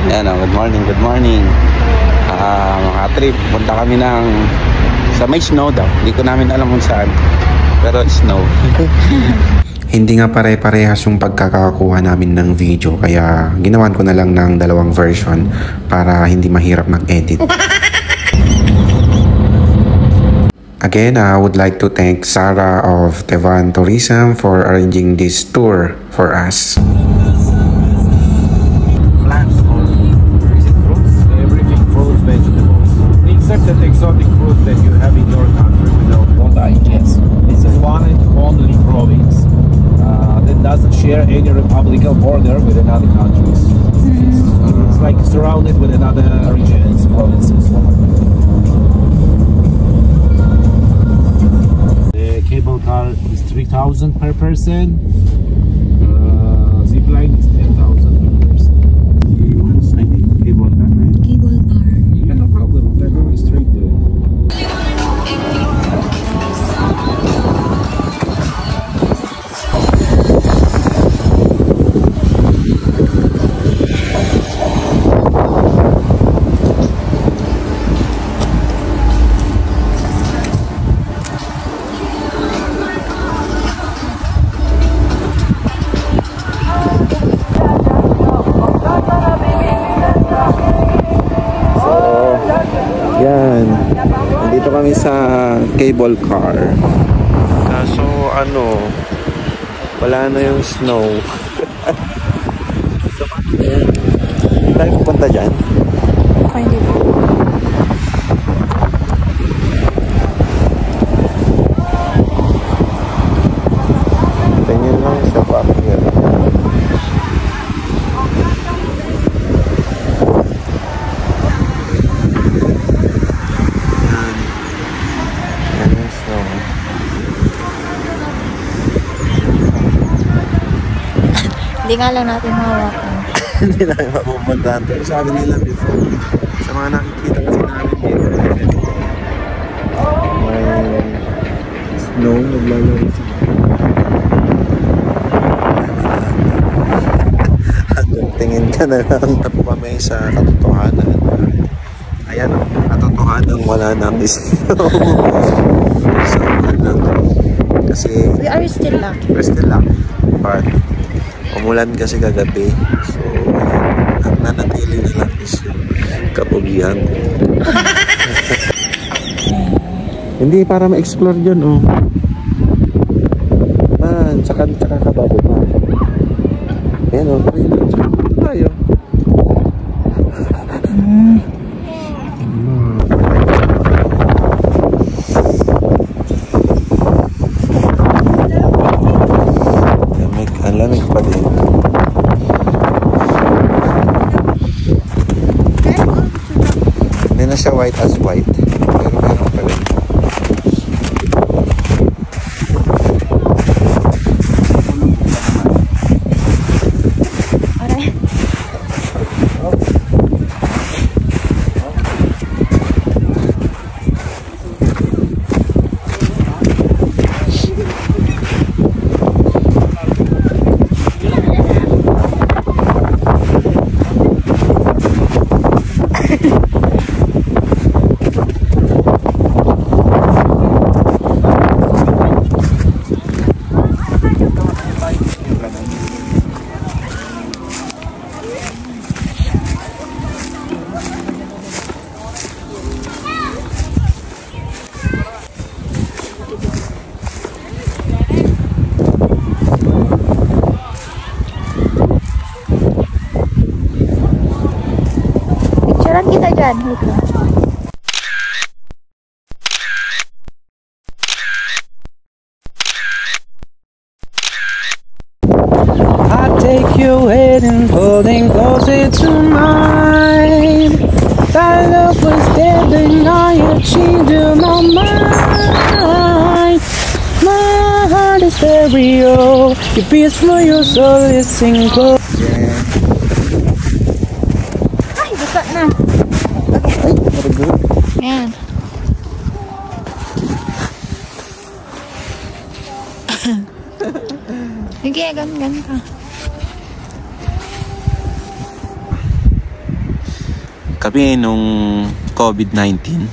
Yan o, good morning, good morning. Mga trip, punta kami ng sa may snow daw. Hindi ko namin alam kung saan, pero snow. Hindi nga pare-parehas yung pagkakakuha namin ng video, kaya ginawan ko na lang ng dalawang version para hindi mahirap mag-edit. Again, I would like to thank Sarah of Tevan Tourism for arranging this tour for us. Plants or is it fruits? Everything fruits, vegetables. Except that exotic fruit that you have in your country, we don't digest. This is one and only province that doesn't share any republican border with another countries. It's like surrounded with another regions, provinces. The cable car is 3,000 per person. Zip line is 10,000 per person. Cable car. Cable car. Yeah, no problem. They're going straight there. Nandito kami sa cable car. Kaso wala na yung snow. Tayo pupunta dyan? Okay, hindi po. Tingin lang sa back here. Hindi nga lang natin mahawakan. Hindi namin mapupuntahan. Pero sabi nila before, sa mga nakikita kasi namin dito, may snow, naglalaro sila. Tingin ka na lang, tapo kami sa katotohanan. Ayan, katotohanan wala namin snow. So, kasi We are still lucky. we're still lucky. But umulan kasi kagabi. So, ang nanatili na lang is yung kapugihan. Hindi, para ma-explore dyan, oh. Man, tsaka kababo pa. Ayan, oh. Tayo. Lamig pa din. Hindi na siya white as white. Pero meron pa rin. Kita dyan. Ito. I take your head and holding closer to mine. That love was dead and now you changed my mind. My heart is stereo. You beat for your soul, listen close. Ay, basa na. Ay, very good. Ayan. Sige, ganun ka. kami nung COVID-19.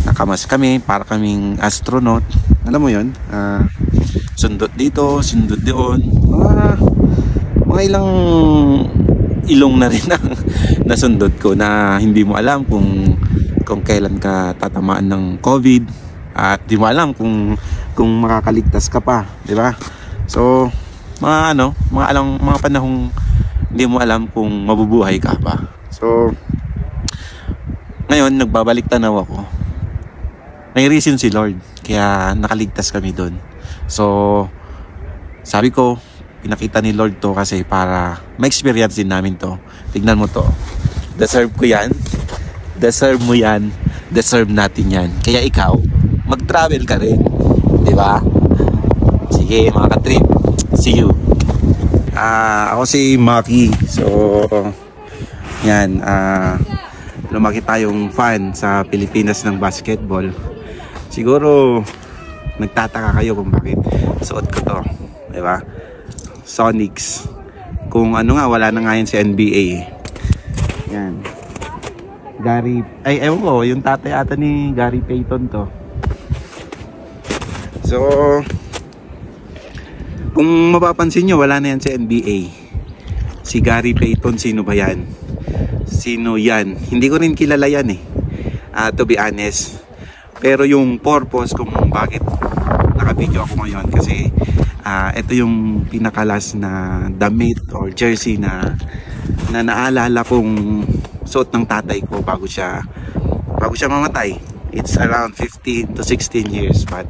Nakamas kami para kaming astronaut. Alam mo yun, sundot dito, sundot doon. Mga ilang ilong na rin ang nasundot ko na hindi mo alam kung kailan ka tatamaan ng COVID at di mo alam kung makakaligtas ka pa, di ba? So mga panahong hindi mo alam kung mabubuhay ka pa. So ngayon nagbabalik tanaw ako. May reason si Lord kaya nakaligtas kami doon. So sabi ko, pinakita ni Lord to kasi para ma-experience din namin to. Tignan mo to. Deserve ko yan. Deserve mo yan. Deserve natin yan. Kaya ikaw, mag-travel ka rin. Diba? Sige mga ka-trip. See you. Ako si Maki. So, yan. Lumaki tayong fan sa Pilipinas ng basketball. Siguro, nagtataka kayo kung bakit suot ko to. Diba? Sonics. Kung ano nga, wala na nga yun si NBA. Yan. Ewan ko, yung tatay ata ni Gary Payton to. So, kung mapapansin nyo, wala na yan si NBA. Si Gary Payton, sino ba yan? Sino yan? Hindi ko rin kilala yan eh. To be honest. Pero yung purpose kung bakit naka-video ako ngayon kasi ito yung pinakalas na damit or jersey na naalala kong suot ng tatay ko bago siya mamatay. It's around 15 to 16 years but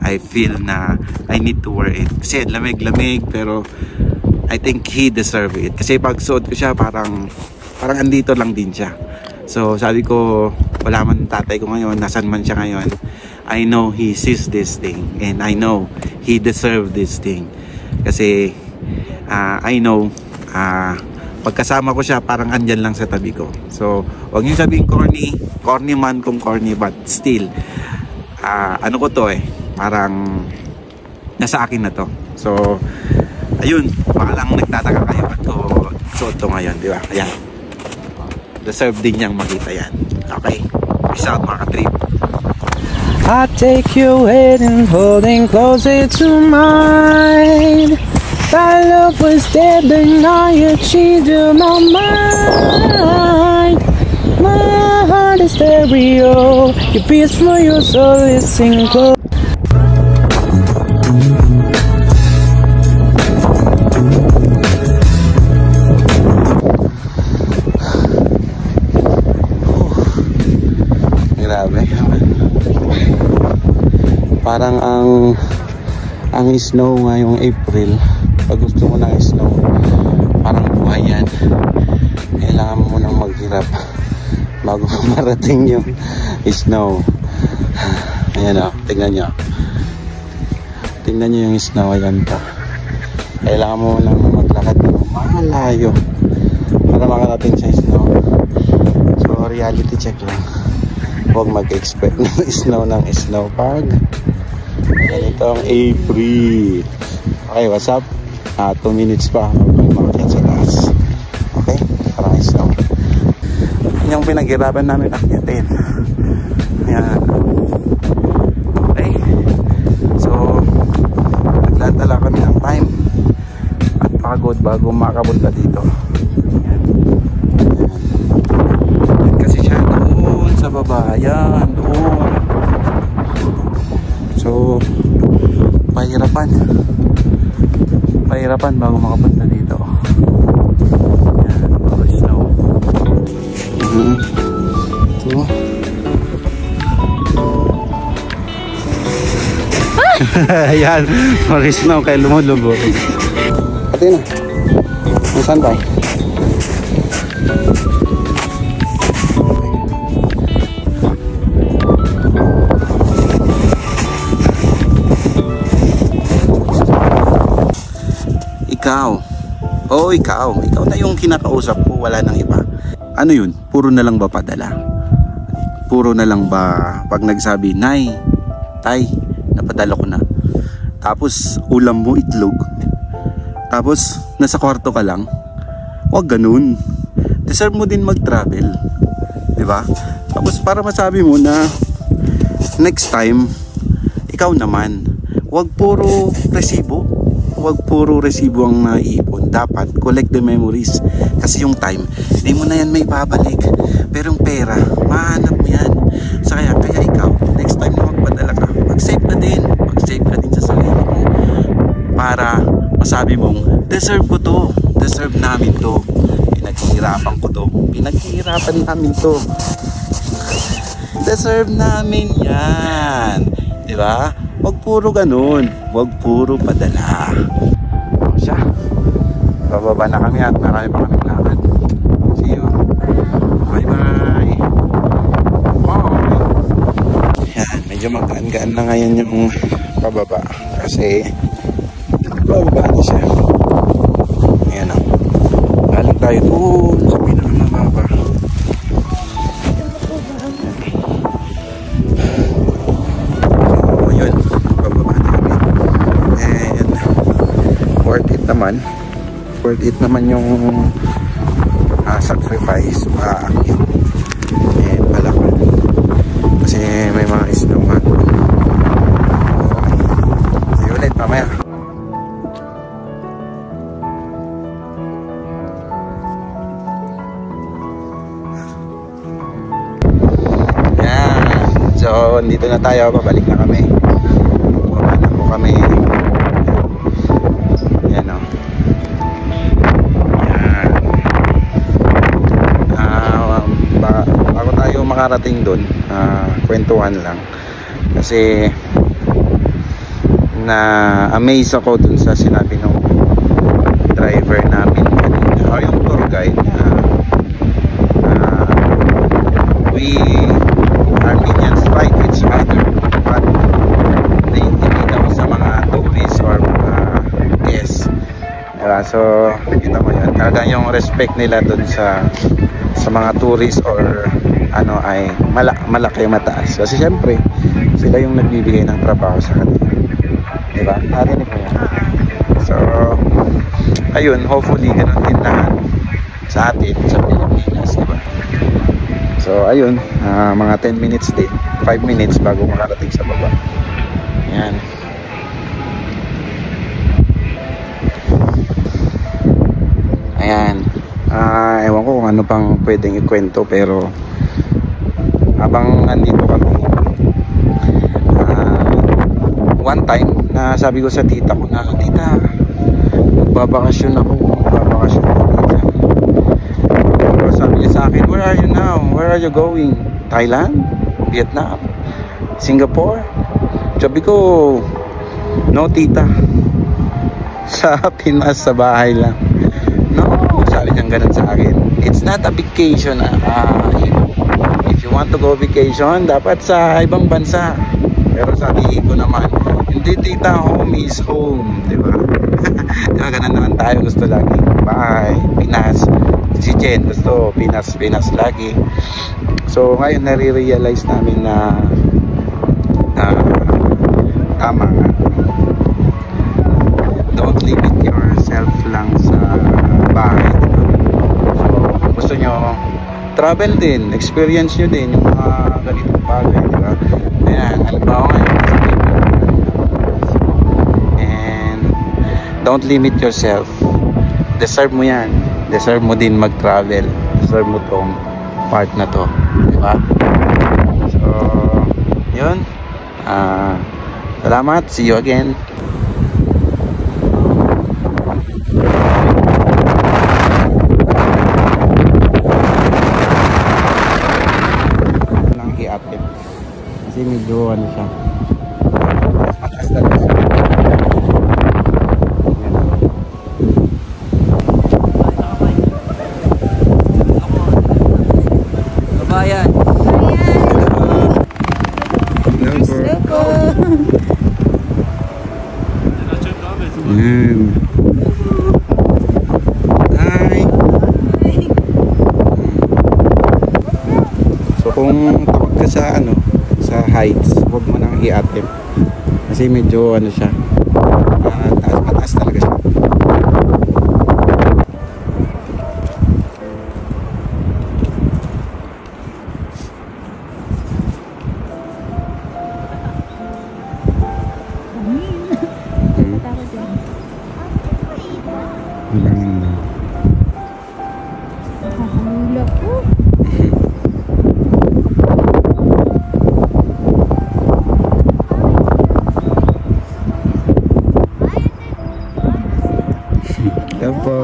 I feel na I need to wear it kasi lamig-lamig pero I think he deserve it kasi pag suot ko siya parang andito lang din siya. So sabi ko, wala man tatay ko ngayon, nasan man siya ngayon, I know he sees this thing and I know he deserves this thing kasi I know pagkasama ko siya parang andyan lang sa tabi ko. So huwag niyo sabihin corny man kung corny but still ano ko to parang nasa akin na to. So ayun, baka lang nagtataka kayo ba't ko suot to ngayon, di ba? Ayan, deserve din niyang makita yan. Okay, peace out mga ka-trip. I take your head and holding closer to mine. That love was there, but now you changed my mind. My heart is stereo, your beats for your soul is single. Grabe. Parang ang snow ngayong April, pag gusto mo ng snow, parang buhay yan. Kailangan mo nang maghirap bago marating yung snow. Ayan o, tingnan nyo. Tingnan nyo yung snow, ayan pa. Kailangan mo nang maglakad ng malayo para makarating sa snow. So reality check lang. Huwag mag-expect ng snow pag ganitong April. Okay, what's up? 2 minutes pa may makakit sa taas. Okay, parang snow. Yan yung pinaghirapan namin akyatin. Ayan. Okay, so naglatala kami ng time at pagod bago makapunta dito. Kasi siya doon sa baba, yan doon. So pahirapan bago makapunta dito. Yan, bago snow. So ayan, bago snow kaya lumulubo. Pati na, saan tayo? Ikaw na yung kinakausap ko, wala nang iba. Ano yun? Puro na lang ba padala? Puro na lang ba pag nagsabi, Nay, Tay, napadala ko na. Tapos ulam mo itlog. Tapos nasa kwarto ka lang. Huwag ganun. Deserve mo din mag-travel. Diba? Tapos para masabi mo na next time, ikaw naman, huwag puro resibo. Huwag puro resibo ang naiipon. Dapat collect the memories. Kasi yung time, hindi mo na yan may babalik. Pero yung pera, mahanap mo yan. So kaya ikaw, next time na magpadala ka, mag-save ka din. Mag-save ka din sa sarili mo. Para masabi mong, deserve ko to. Deserve namin to. Pinaghihirapan ko to. Pinaghihirapan namin to. Deserve namin yan. Diba? Huwag puro ganun. Huwag puro padala. O siya. Bababa na kami at marami pa kami lakad. See you. Bye bye. Yan. Medyo magaan-gaan na ngayon yung pababa. Kasi bababa na siya. Ayan o. Galing tayo doon sa pinakamababa. Worth it naman yung sacrifice paakyat and palakad kasi may mga snow nga. See you ulit mamaya. Yan, so dito na tayo, pabalik na kami. Bumaba na po kami. Makarating doon, kwentuhan lang kasi na amaze ako dun sa sinabi ng driver namin kanina, o yung tour guide, we Armenians fight each other but hindi daw sa mga tourists or mga guests, diba? So nakita mo yun, talagang yung respect nila dun sa mga tourists or ano ay malaki, mataas kasi syempre sila yung nagbibigay ng trabaho sa kanila, diba? Narinig mo yan. So ayun, hopefully ganun din lahat sa atin sa Pilipinas, diba? So ayun, mga 10 minutes din, 5 minutes bago makarating sa baba. Yan. Ayan. Ewan ko kung ano pang pwedeng ikwento, pero habang nandito kami, one time na sabi ko sa tita ko na, tita, magbabakasyon ako tita. Pero sabi niya sa akin, where are you now? Where are you going? Thailand? Vietnam? Singapore? Sabi ko, no tita, sa Pinas, sa bahay lang. No, sabi niyang ganun sa akin, it's not a vacation. If you want to go vacation, dapat sa ibang bansa. Pero sabi ko naman, hindi tita, home is home, diba? Diba ganun naman tayo, gusto lagi bahay, Pinas. Si Jen gusto Pinas lagi. So ngayon nare-realize namin na tama nga, don't limit yourself lang sa bahay. So gusto nyo travel din, experience nyo din yung mga ganitong bagay, diba? Ayan, halimbawa ngayon, and don't limit yourself. Deserve mo yan. Deserve mo din mag-travel. Deserve mo tong part na to, diba? So yun, salamat, see you again. Kasi medyo ano siya, mataas talaga siya. Babayan. Hi. So kung tawag ka sa ano, sa heights, huwag mo nang i-attempt kasi medyo ano siya, mataas talaga siya. Hanggang na. Nakakamula po. Apo.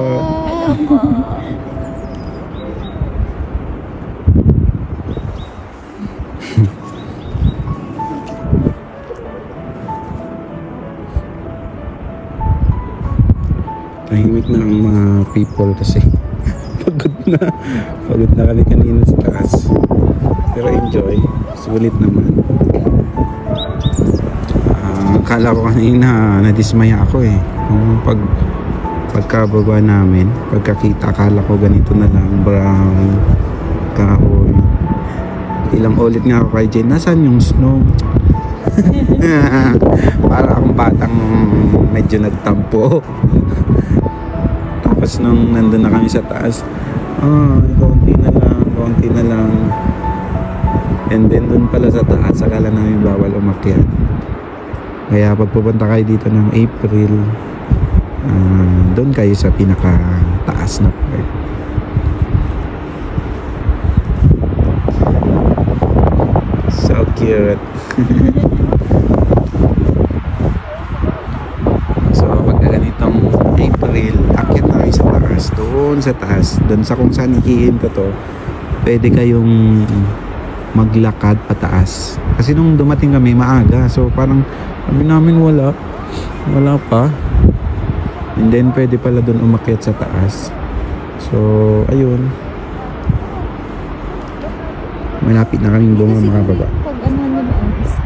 Tahimik na ang mga people kasi pagod na kami kanina sa taas, pero enjoy, sulit naman. Akala ko kanina nadismaya ako eh, pagkababa namin, pagkakita akala ko ganito na lang, brown kahoy. Ilang ulit nga ako kay Jen, nasaan yung snow? Para akong batang medyo nagtampo. Tapos nung nandun na kami sa taas, konti na lang. And then dun pala sa taas, akala namin bawal umakyat. Kaya pag pupunta kayo dito ng April, dun kayo sa pinaka taas na part. So cute. So pagka ganitong April, akyat na kayo sa taas, doon sa taas, doon sa kung saan ikihin ko to, pwede kayong maglakad pataas. Kasi nung dumating kami maaga, so parang sabi namin wala pa. And then pwede pala doon umakyat sa taas. So ayun, malapit na kaming makababa. Pag ano na ba ang isa?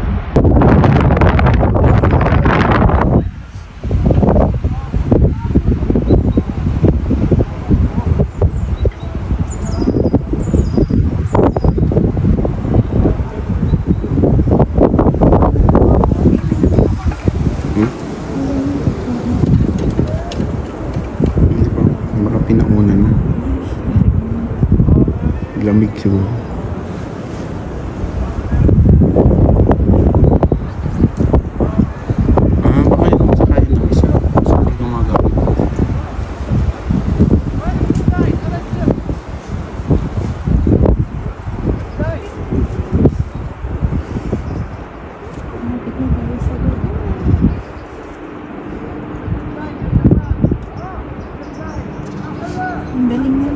Baka pinauna na. Lamig siguro. Baka yun masakayin ng isa. So hindi gumagamit. Ang galing mo.